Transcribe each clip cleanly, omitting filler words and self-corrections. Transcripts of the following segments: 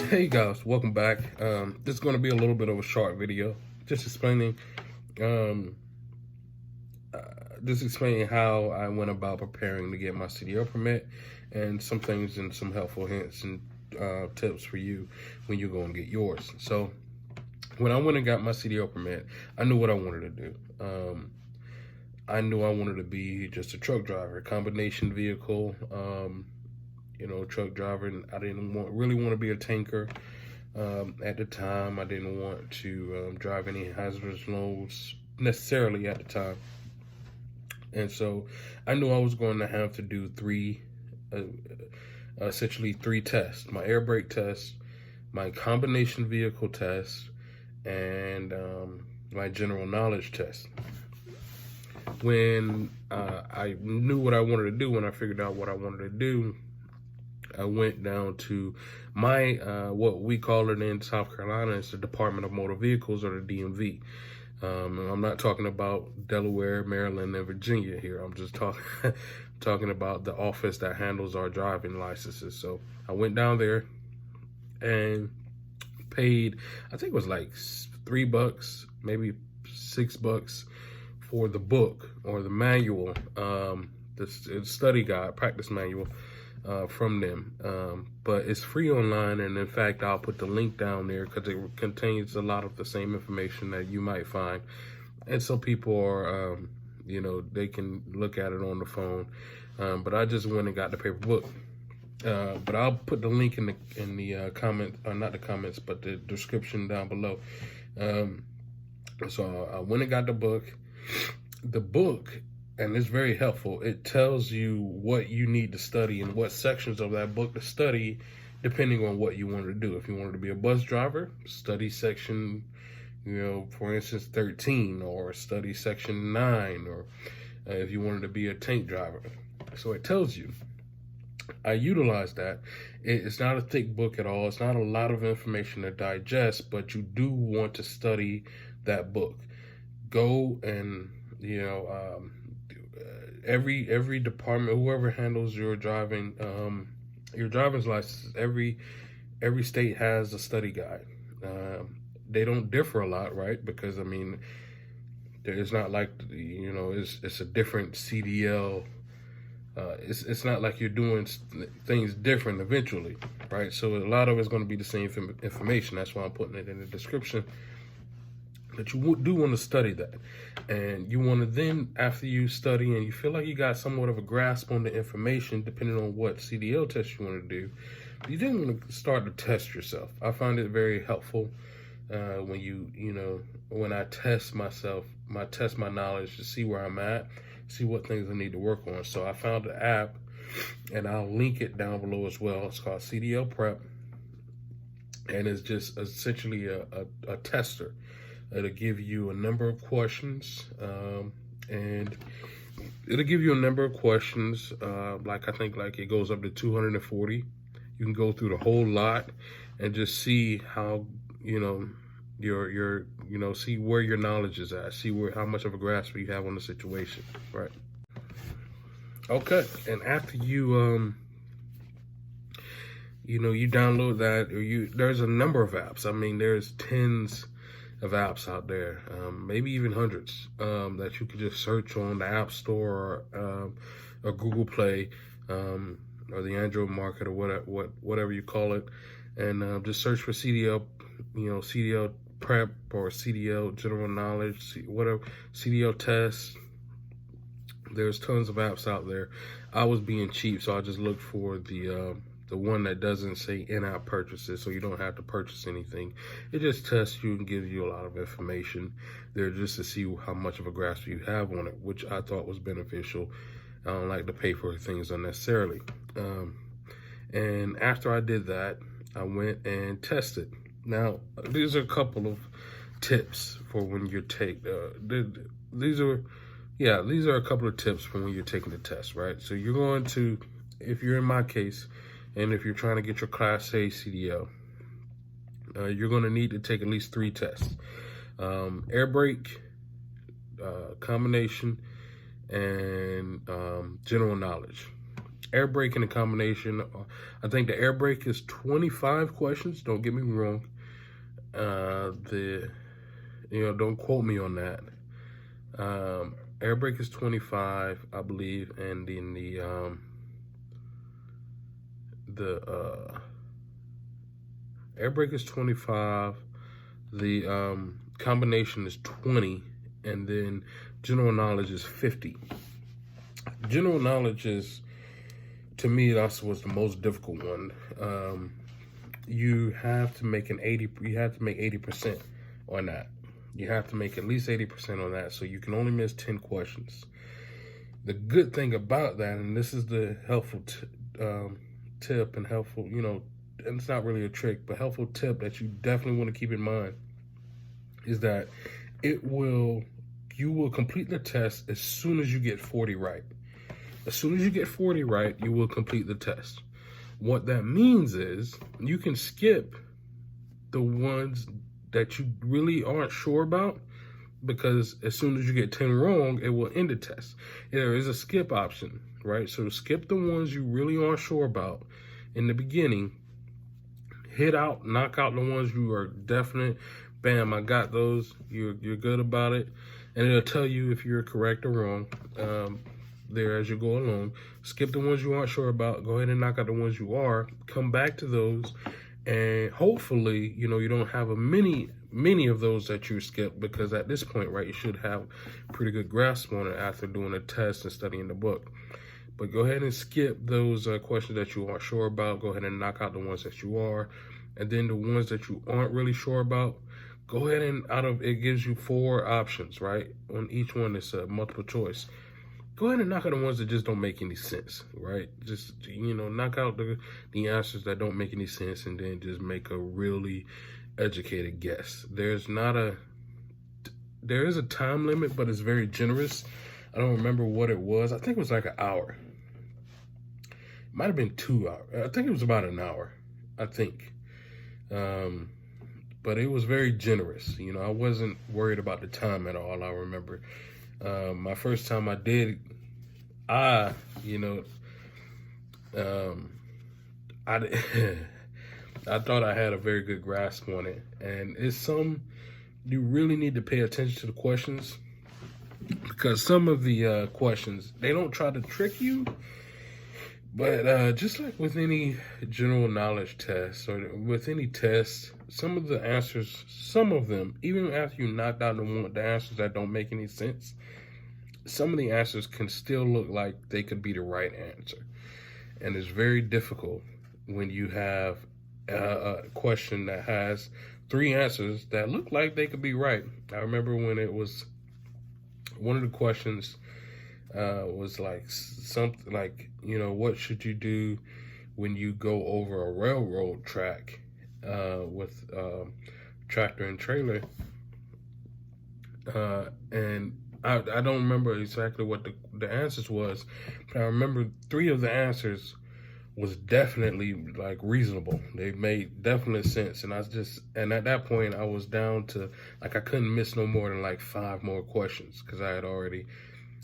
Hey guys, welcome back. This is going to be a little bit of a short video, just explaining, um, how I went about preparing to get my CDL permit, and some things and some helpful hints and tips for you when you go and get yours. So, when I went and got my CDL permit, I knew what I wanted to do. I knew I wanted to be just a truck driver, a combination vehicle. Truck driver, and I didn't really want to be a tanker. At the time, I didn't want to drive any hazardous loads necessarily at the time. And so I knew I was going to have to do essentially three tests: my air brake test, my combination vehicle test, and my general knowledge test. When I knew what I wanted to do, when I figured out what I wanted to do, I went down to my, what we call it in South Carolina, it's the Department of Motor Vehicles, or the DMV. I'm not talking about Delaware, Maryland, and Virginia here. I'm just talking about the office that handles our driving licenses. So I went down there and paid, I think it was like $3, maybe $6 for the book or the manual, the study guide, practice manual. From them, but it's free online, and in fact I'll put the link down there because it contains a lot of the same information that you might find, and some people are they can look at it on the phone, but I just went and got the paper book. But I'll put the link in the comment, not the comments, but the description down below. So I went and got the book. And it's very helpful. It tells you what you need to study and what sections of that book to study, depending on what you wanted to do. If you wanted to be a bus driver, study section, for instance, 13, or study section 9, or if you wanted to be a tank driver. So it tells you. I utilize that. It's not a thick book at all. It's not a lot of information to digest, but you do want to study that book. Go and, every department, whoever handles your driving, your driver's license, every state has a study guide. They don't differ a lot, right? Because it's not like it's a different CDL. It's not like you're doing things different eventually, right? So a lot of it's going to be the same information. That's why I'm putting it in the description. But you do want to study that. And you want to then, after you study and you feel like you got somewhat of a grasp on the information, depending on what CDL test you want to do, you then want to start to test yourself. I find it very helpful when I test myself, test my knowledge to see where I'm at, see what things I need to work on. So I found an app, and I'll link it down below as well. It's called CDL Prep, and it's just essentially a tester. It'll give you a number of questions, and it'll give you a number of questions. I think it goes up to 240. You can go through the whole lot and just see how see where your knowledge is at, see how much of a grasp you have on the situation, right? Okay, and after you you download that, or there's a number of apps. There's tens of apps out there, maybe even hundreds, that you can just search on the App Store, or Google Play, or the Android market, or whatever you call it, and just search for CDL, CDL Prep, or CDL General Knowledge, whatever, CDL Test. There's tons of apps out there. I was being cheap, so I just looked for the one that doesn't say in-app purchases, so you don't have to purchase anything. It just tests you and gives you a lot of information there just to see how much of a grasp you have on it, which I thought was beneficial. I don't like to pay for things unnecessarily. And after I did that, I went and tested. Now, these are a couple of tips for when you take, these are a couple of tips for when you're taking the test, right? So you're going to, if you're in my case, and if you're trying to get your Class A CDL, you're going to need to take at least 3 tests. Air brake, combination, and general knowledge. Air brake and a combination. I think the air brake is 25 questions. Don't get me wrong. Don't quote me on that. Air brake is 25, I believe, and then the air brake is 25. The combination is 20, and then general knowledge is 50. General knowledge is, to me, that was the most difficult one. You have to make 80% on that. You have to make at least 80% on that, so you can only miss 10 questions. The good thing about that, and this is the helpful tip and helpful, and it's not really a trick, but helpful tip that you definitely want to keep in mind, is that you will complete the test as soon as you get 40 right. As soon as you get 40 right, you will complete the test. What that means is you can skip the ones that you really aren't sure about, because as soon as you get 10 wrong, it will end the test. There is a skip option, right? So skip the ones you really aren't sure about in the beginning. Knock out the ones you are definite. Bam, I got those. You're good about it. And it'll tell you if you're correct or wrong there as you go along. Skip the ones you aren't sure about. Go ahead and knock out the ones you are. Come back to those. And hopefully, you don't have many of those that you skip, because at this point, right, you should have a pretty good grasp on it after doing a test and studying the book. But go ahead and skip those questions that you aren't sure about. Go ahead and knock out the ones that you are. And then the ones that you aren't really sure about, go ahead and it gives you 4 options, right? On each one, it's a multiple choice. Go ahead and knock out the ones that just don't make any sense, right? Just, knock out the answers that don't make any sense, and then just make a really educated guess. There is a time limit, but it's very generous. I don't remember what it was. I think it was like an hour. It might have been 2 hours. I think it was about an hour, I think. But it was very generous. I wasn't worried about the time at all. I remember my first time I did, I thought I had a very good grasp on it. And you really need to pay attention to the questions, because some of the questions, they don't try to trick you, but just like with any general knowledge test or with any test, some of the answers, some of them, even after you knock out the answers that don't make any sense, some of the answers can still look like they could be the right answer. And it's very difficult when you have a question that has 3 answers that look like they could be right. I remember when it was, one of the questions was like something like, what should you do when you go over a railroad track with tractor and trailer? And I don't remember exactly what the answers was, but I remember 3 of the answers was definitely like reasonable. They made definite sense. And at that point I was down to like, I couldn't miss no more than like 5 more questions, because I had already,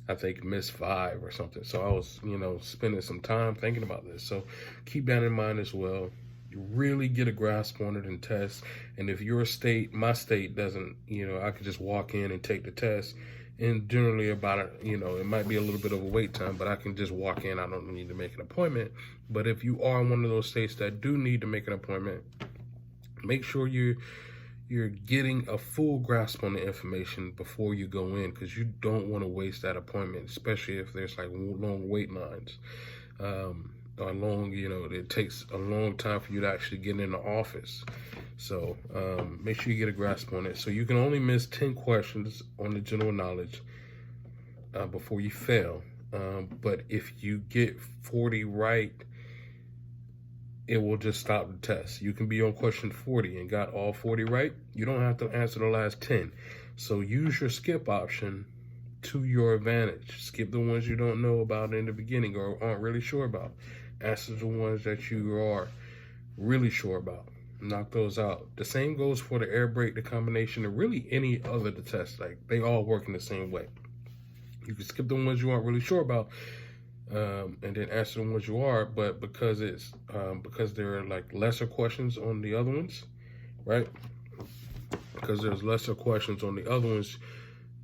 I think, missed 5 or something. So I was, spending some time thinking about this. So keep that in mind as well. You really get a grasp on it and test. And if my state doesn't, I could just walk in and take the test. And generally about it might be a little bit of a wait time, but I can just walk in. I don't need to make an appointment. But if you are one of those states that do need to make an appointment, make sure you're getting a full grasp on the information before you go in, because you don't want to waste that appointment, especially if there's like long wait lines. Or long, it takes a long time for you to actually get in the office. So make sure you get a grasp on it. So you can only miss 10 questions on the general knowledge before you fail. But if you get 40 right, it will just stop the test. You can be on question 40 and got all 40 right. You don't have to answer the last 10. So use your skip option to your advantage. Skip the ones you don't know about in the beginning or aren't really sure about. Answer the ones that you are really sure about. Knock those out. The same goes for the air brake, the combination, and really any other test. Like, they all work in the same way. You can skip the ones you aren't really sure about. and then answer them as you are. But because it's because there are like lesser questions on the other ones, right? Because there's lesser questions on the other ones,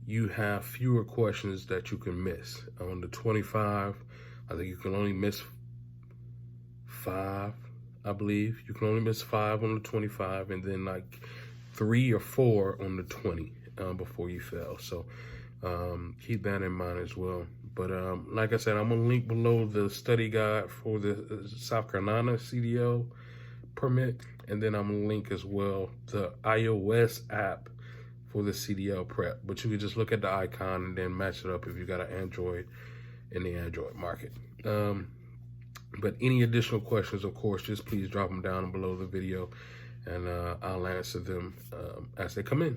you have fewer questions that you can miss. On the 25, I think you can only miss 5, I believe. You can only miss 5 on the 25, and then like 3 or 4 on the 20 before you fail. So keep that in mind as well. But like I said, I'm gonna link below the study guide for the South Carolina CDL permit, and then I'm gonna link as well the iOS app for the CDL Prep. But you can just look at the icon and then match it up if you got an Android in the Android market. But any additional questions, of course, just please drop them down below the video, and I'll answer them as they come in.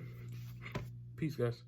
Peace, guys.